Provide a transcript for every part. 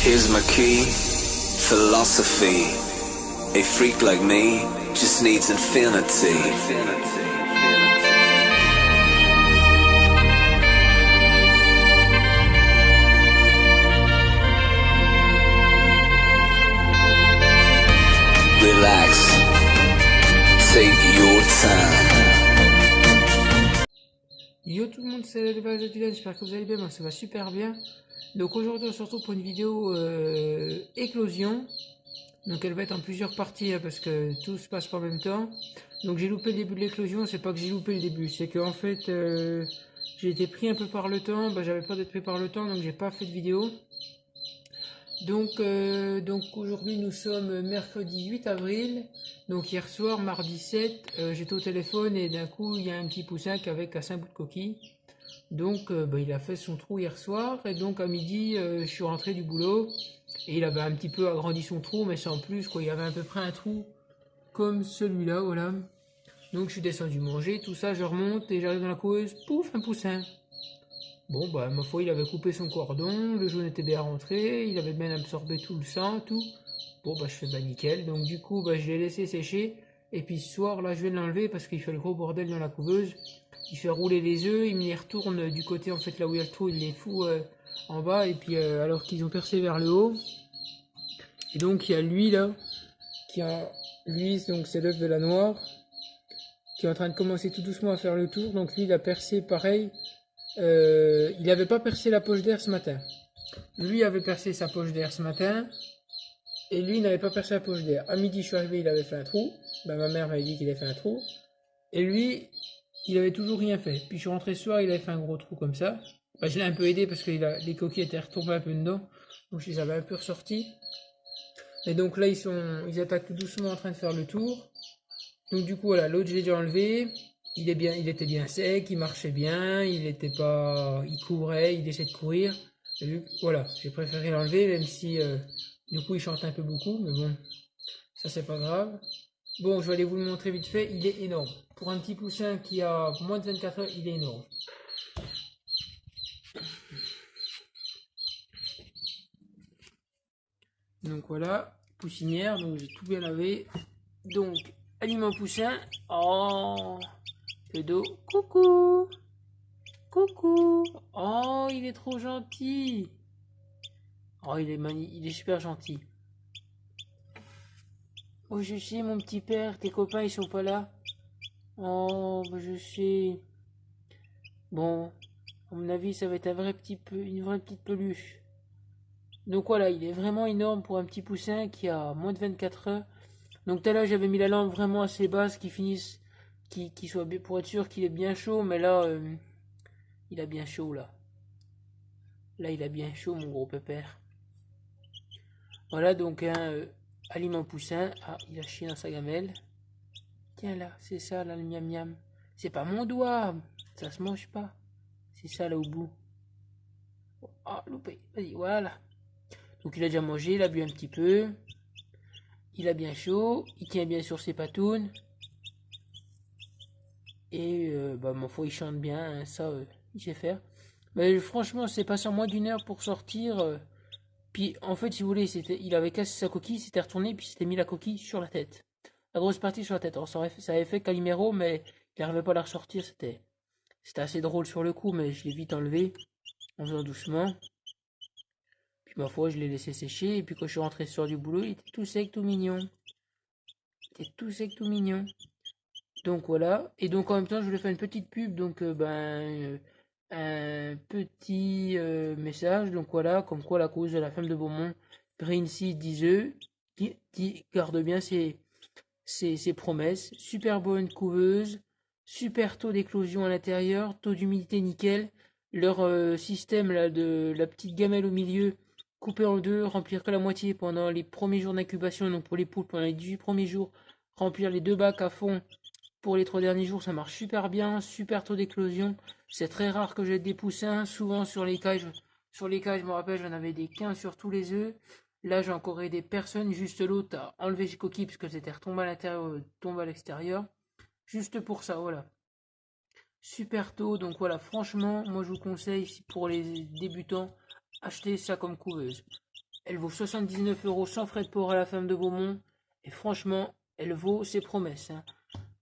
Here's my key, philosophy. A freak like me just needs infinity. Relax, take your time. Yo tout le monde, c'est l'élevage de Dylan, j'espère que vous allez bien, moi ça va super bien. Donc aujourd'hui on se retrouve pour une vidéo éclosion. Donc elle va être en plusieurs parties parce que tout se passe pas en même temps. Donc j'ai loupé le début de l'éclosion, c'est pas que j'ai loupé le début, c'est que en fait j'ai été pris un peu par le temps, j'avais peur d'être pris par le temps donc j'ai pas fait de vidéo. Donc aujourd'hui nous sommes mercredi 8 avril, donc hier soir, mardi 7, j'étais au téléphone et d'un coup il y a un petit poussin qui avait cassé un bout de coquille. Donc il a fait son trou hier soir et donc à midi je suis rentré du boulot et il avait un petit peu agrandi son trou mais sans plus quoi, il avait à peu près un trou comme celui-là, voilà. Donc je suis descendu manger, tout ça, je remonte et j'arrive dans la couveuse, pouf, un poussin. Bon, ma foi, il avait coupé son cordon, le jaune était bien rentré, il avait bien absorbé tout le sang, tout. Bon, je fais nickel. Donc, du coup, je l'ai laissé sécher. Et puis, ce soir, là, je vais l'enlever parce qu'il fait le gros bordel dans la couveuse. Il fait rouler les œufs, il me les retourne du côté, en fait, là où il y a le trou, il les fout en bas. Et puis, alors qu'ils ont percé vers le haut. Et donc, il y a lui, là, lui, donc, c'est l'œuf de la noire, qui est en train de commencer tout doucement à faire le tour. Donc, lui, il a percé pareil. Il n'avait pas percé la poche d'air ce matin. Lui avait percé sa poche d'air ce matin. Et lui n'avait pas percé la poche d'air. À midi, je suis arrivé, il avait fait un trou. Ma mère m'avait dit qu'il avait fait un trou. Et lui, il avait toujours rien fait. Puis je suis rentré ce soir, il avait fait un gros trou comme ça. Je l'ai un peu aidé parce que les coquilles étaient retombées un peu dedans. Donc je les avais un peu ressortis. Et donc là, ils attaquent tout doucement en train de faire le tour. Donc du coup, voilà, l'autre, je l'ai déjà enlevé. Il était bien sec, il marchait bien, il courait, il essayait de courir. Et voilà, j'ai préféré l'enlever, même si du coup il chante un peu beaucoup, mais bon, ça c'est pas grave. Bon, je vais aller vous le montrer vite fait, il est énorme. Pour un petit poussin qui a moins de 24 heures, il est énorme. Donc voilà, poussinière, donc j'ai tout bien lavé. Donc, aliment poussin, oh, le dos, coucou. Coucou! Oh, il est trop gentil! Oh, il est super gentil. Oh, je sais, mon petit père, tes copains, ils sont pas là. Oh, je sais. Bon, à mon avis, ça va être une vraie petite peluche. Donc voilà, il est vraiment énorme pour un petit poussin qui a moins de 24 heures. Donc tout à l'heure, j'avais mis la lampe vraiment assez basse, qui soit bien, pour être sûr qu'il est bien chaud, mais là, il a bien chaud, là. Là, il a bien chaud, mon gros pépère. Voilà donc un aliment poussin. Ah, il a chié dans sa gamelle. Tiens là, c'est ça là le miam miam. C'est pas mon doigt, ça se mange pas. C'est ça là au bout. Ah, loupé, vas-y, voilà. Donc il a déjà mangé, il a bu un petit peu. Il a bien chaud, il tient bien sur ses patounes. Et ma foi, il chante bien, hein, ça, il sait faire. Mais franchement, c'est passé en moins d'une heure pour sortir. Puis en fait, si vous voulez, il avait cassé sa coquille, il s'était retourné, puis il s'était mis la coquille sur la tête. La grosse partie sur la tête. Alors ça avait fait Calimero, mais il n'arrivait pas à la ressortir. C'était assez drôle sur le coup, mais je l'ai vite enlevé en faisant doucement. Puis ma foi, je l'ai laissé sécher. Et puis quand je suis rentré sur du boulot, il était tout sec, tout mignon. Il était tout sec, tout mignon. Donc voilà. Et donc en même temps, je voulais faire une petite pub. Donc un petit message. Donc voilà, comme quoi la cause de la femme de Beaumont, Green Seed 10 œufs, qui garde bien ses promesses. Super bonne couveuse, super taux d'éclosion à l'intérieur, taux d'humidité nickel. Leur système là, de la petite gamelle au milieu, coupée en deux, remplir que la moitié pendant les premiers jours d'incubation, donc pour les poules pendant les 18 premiers jours, remplir les deux bacs à fond pour les 3 derniers jours, ça marche super bien, super taux d'éclosion. C'est très rare que j'ai des poussins, souvent sur les cages, je me rappelle, j'en avais des 15 sur tous les œufs. Là, j'ai encore des personnes, juste l'autre a enlevé ses coquilles parce que c'était retombé à l'intérieur, tombé à l'extérieur. Juste pour ça, voilà. Super tôt, donc voilà, franchement, moi je vous conseille, pour les débutants, achetez ça comme couveuse. Elle vaut 79 € sans frais de port à la femme de Beaumont. Et franchement, elle vaut ses promesses, hein.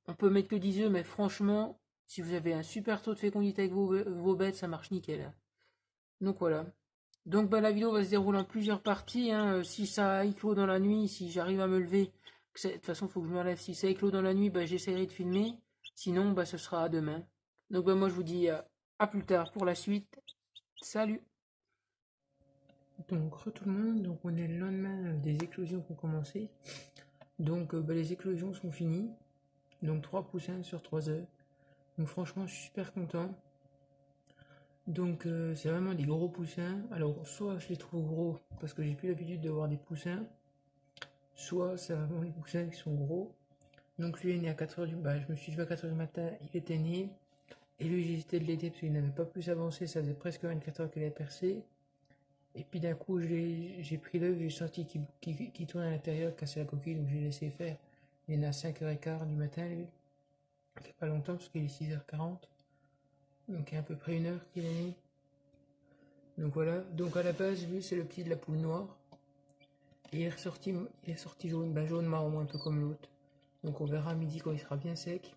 On peut mettre que 10 œufs, mais franchement, si vous avez un super taux de fécondité avec vos bêtes, ça marche nickel, hein. Donc voilà. Donc bah, la vidéo va se dérouler en plusieurs parties, hein. Si ça éclot dans la nuit, si j'arrive à me lever, de toute façon il faut que je me relève. Si ça éclot dans la nuit, bah, j'essaierai de filmer. Sinon, bah, ce sera à demain. Donc bah, moi je vous dis à plus tard pour la suite. Salut. Donc re tout le monde, donc on est le lendemain des éclosions qui ont commencé. Donc bah, les éclosions sont finies. Donc 3 poussins sur 3 œufs. Donc franchement je suis super content. Donc c'est vraiment des gros poussins. Alors soit je les trouve gros parce que j'ai plus l'habitude de voir des poussins, soit c'est vraiment les poussins qui sont gros. Donc lui est né à 4h du matin, je me suis levé à 4h du matin, il était né. Et lui j'ai hésité de l'aider parce qu'il n'avait pas plus avancé, ça faisait presque 24 heures qu'il avait percé. Et puis d'un coup j'ai pris l'œuf, j'ai senti qu'il tournait à l'intérieur, cassait la coquille, donc j'ai laissé faire. Il est né à 5h15 du matin lui. Ça fait pas longtemps parce qu'il est 6h40. Donc il y a à peu près 1 heure qu'il est né. Donc voilà, donc à la base lui c'est le petit de la poule noire. Et il est sorti jaune, ben jaune marron un peu comme l'autre. Donc on verra à midi quand il sera bien sec.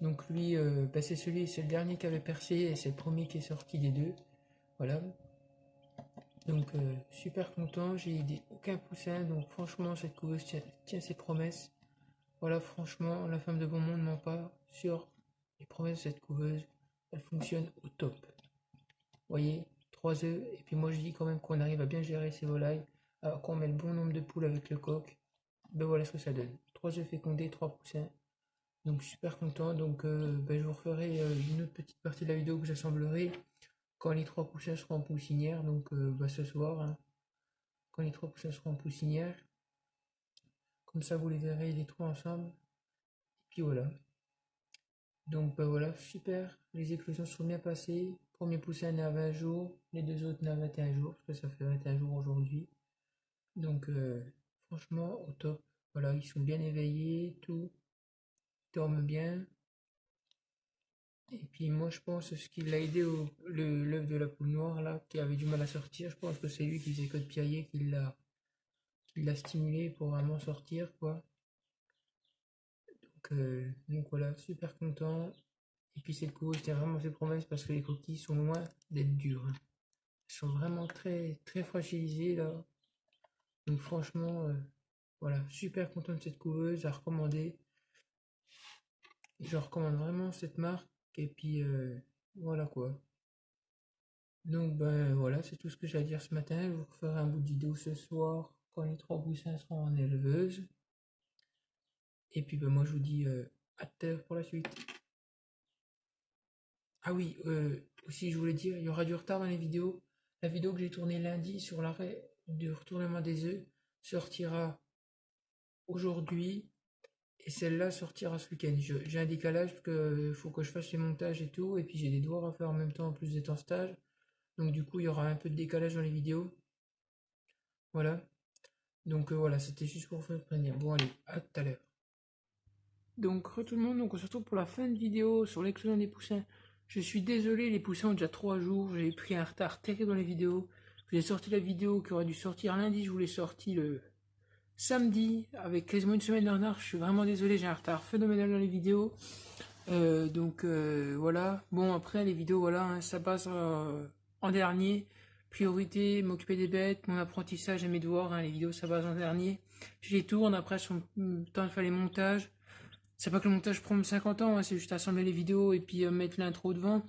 Donc lui, ben c'est le dernier qui avait percé et c'est le premier qui est sorti des deux. Voilà. Donc super content, j'ai aucun poussin, donc franchement cette couveuse tient ses promesses. Voilà, franchement la femme de Beaumont ne ment pas sur les promesses de cette couveuse. Elle fonctionne au top. Vous voyez, 3 œufs, et puis moi je dis quand même qu'on arrive à bien gérer ces volailles, alors qu'on met le bon nombre de poules avec le coq. Ben voilà ce que ça donne. 3 œufs fécondés, 3 poussins. Donc super content, donc ben, je vous referai une autre petite partie de la vidéo que j'assemblerai quand les 3 poussins seront en poussinière, donc ben, ce soir, hein, quand les 3 poussins seront en poussinière. Comme ça vous les verrez les 3 ensemble. Et puis voilà. Donc ben voilà, super, les éclosions sont bien passées. Premier poussin né à 20 jours, les deux autres nés à 21 jours, parce que ça fait 21 jours aujourd'hui. Donc franchement au top. Voilà, ils sont bien éveillés, tout, ils dorment bien. Et puis moi je pense ce qui l'a aidé l'œuf de la poule noire là, qui avait du mal à sortir, je pense que c'est lui qui faisait que de piailler qui l'a stimulé pour vraiment sortir quoi. Donc voilà, super content. Et puis c'est le coup, je tiens vraiment ses promesses parce que les coquilles sont loin d'être dures, hein. Elles sont vraiment très très fragilisées là. Donc franchement, voilà, super content de cette couveuse, à recommander. Je recommande vraiment cette marque. Et puis voilà quoi. Donc ben voilà, c'est tout ce que j'ai à dire ce matin. Je vous ferai un bout de vidéo ce soir quand les 3 poussins seront en éleveuse. Et puis ben moi je vous dis à tout à l'heure pour la suite. Ah oui, aussi je voulais dire, il y aura du retard dans les vidéos. La vidéo que j'ai tournée lundi sur l'arrêt de retournement des œufs sortira aujourd'hui et celle-là sortira ce week-end. J'ai un décalage parce que faut que je fasse les montages et tout, et puis j'ai des devoirs à faire en même temps en plus d'être en stage. Donc du coup il y aura un peu de décalage dans les vidéos. Voilà. Donc voilà, c'était juste pour vous faire prévenir. Bon allez, à tout à l'heure. Donc re tout le monde, donc on se retrouve pour la fin de vidéo sur l'explosion des poussins. Je suis désolé, les poussins ont déjà 3 jours, j'ai pris un retard terrible dans les vidéos. J'ai sorti la vidéo qui aurait dû sortir lundi, je vous l'ai sorti le samedi, avec quasiment une semaine de retard. Je suis vraiment désolé, j'ai un retard phénoménal dans les vidéos. Voilà. Bon après les vidéos, voilà, hein, ça passe en dernier. Priorité, m'occuper des bêtes, mon apprentissage et mes devoirs, hein, les vidéos ça passe en dernier. Je les tourne, après son temps de faire les montages. C'est pas que le montage prend 50 ans, hein, c'est juste assembler les vidéos et puis mettre l'intro devant.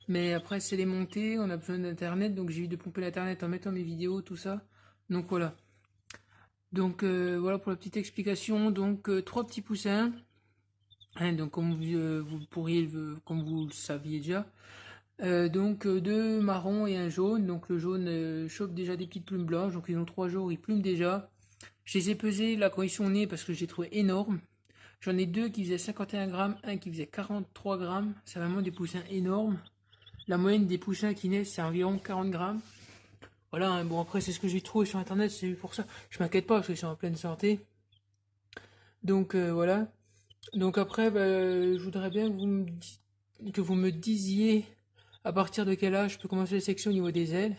Mais après, c'est les monter, on a besoin d'internet, donc j'ai eu de pomper l'internet en mettant mes vidéos, tout ça. Donc voilà. Donc voilà pour la petite explication. Donc 3 petits poussins. Hein, donc comme vous pourriez, comme vous le saviez déjà. Donc 2 marrons et un jaune. Donc le jaune chope déjà des petites plumes blanches. Donc ils ont 3 jours, ils plument déjà. Je les ai pesés là quand ils sont nés parce que je les trouvais énormes. J'en ai 2 qui faisaient 51 grammes, un qui faisait 43 grammes. C'est vraiment des poussins énormes. La moyenne des poussins qui naissent, c'est environ 40 grammes. Voilà, hein, bon après c'est ce que j'ai trouvé sur internet, c'est pour ça. Je m'inquiète pas parce qu'ils sont en pleine santé. Donc voilà. Donc après, bah, je voudrais bien que vous me disiez à partir de quel âge je peux commencer les sections au niveau des ailes.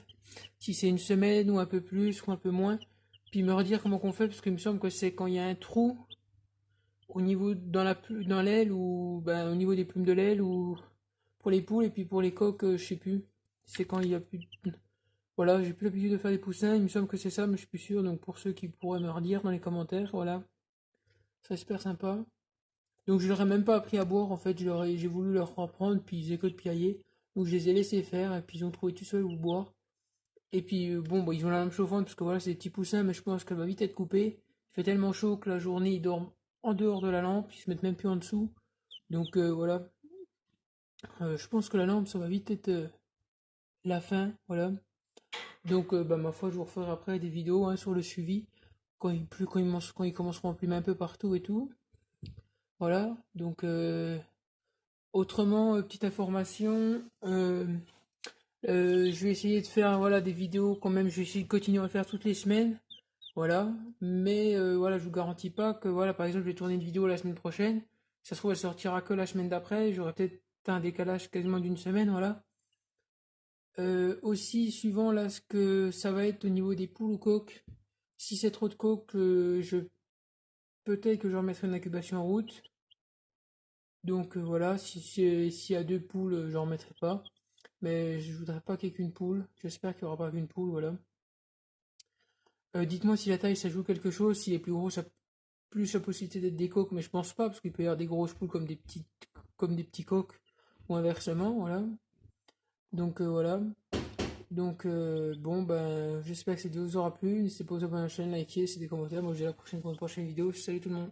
si c'est une semaine ou un peu plus ou un peu moins, puis me redire comment qu'on fait, parce qu'il me semble que c'est quand il y a un trou au niveau dans l'aile ou ben, au niveau des plumes de l'aile ou pour les poules et puis pour les coques, je sais plus. C'est quand il y a plus voilà, j'ai plus l'habitude de faire des poussins, il me semble que c'est ça, mais je suis plus sûr. Donc pour ceux qui pourraient me redire dans les commentaires, voilà, ça c'est super sympa. Donc je leur ai même pas appris à boire en fait, j'ai voulu leur apprendre, puis ils faisaient que de piailler. Donc je les ai laissés faire et puis ils ont trouvé tout seuls où boire. Et puis bon, bah, ils ont la lampe chauffante parce que voilà, c'est des petits poussins, mais je pense qu'elle va vite être coupée. Il fait tellement chaud que la journée ils dorment en dehors de la lampe, ils se mettent même plus en dessous. Donc voilà, je pense que la lampe ça va vite être la fin, voilà. Donc bah, ma foi, je vous referai après des vidéos hein, sur le suivi quand ils commenceront à plumer un peu partout et tout. Voilà, donc autrement, petite information, je vais essayer de faire voilà, des vidéos quand même, je vais essayer de continuer à le faire toutes les semaines. Voilà, mais voilà, je vous garantis pas que voilà, par exemple, je vais tourner une vidéo la semaine prochaine. Ça se trouve, elle sortira que la semaine d'après. J'aurai peut-être un décalage quasiment d'une semaine, voilà. Aussi, suivant là ce que ça va être au niveau des poules ou coques, si c'est trop de coques, peut-être que je remettrai une incubation en route. Donc voilà, s'il y a deux poules, j'en remettrai pas. Mais je voudrais pas qu'il y ait qu'une poule. J'espère qu'il y aura pas qu'une poule, voilà. Dites-moi si la taille ça joue quelque chose, s'il est plus gros, ça a plus la possibilité d'être des coques, mais je pense pas, parce qu'il peut y avoir des grosses poules comme des petits coques, ou inversement, voilà. Donc voilà. Donc bon ben j'espère que cette vidéo vous aura plu. N'hésitez pas à vous abonner à la chaîne, liker, c'est des commentaires. Moi je vous dis à la prochaine pour une prochaine vidéo. Salut tout le monde.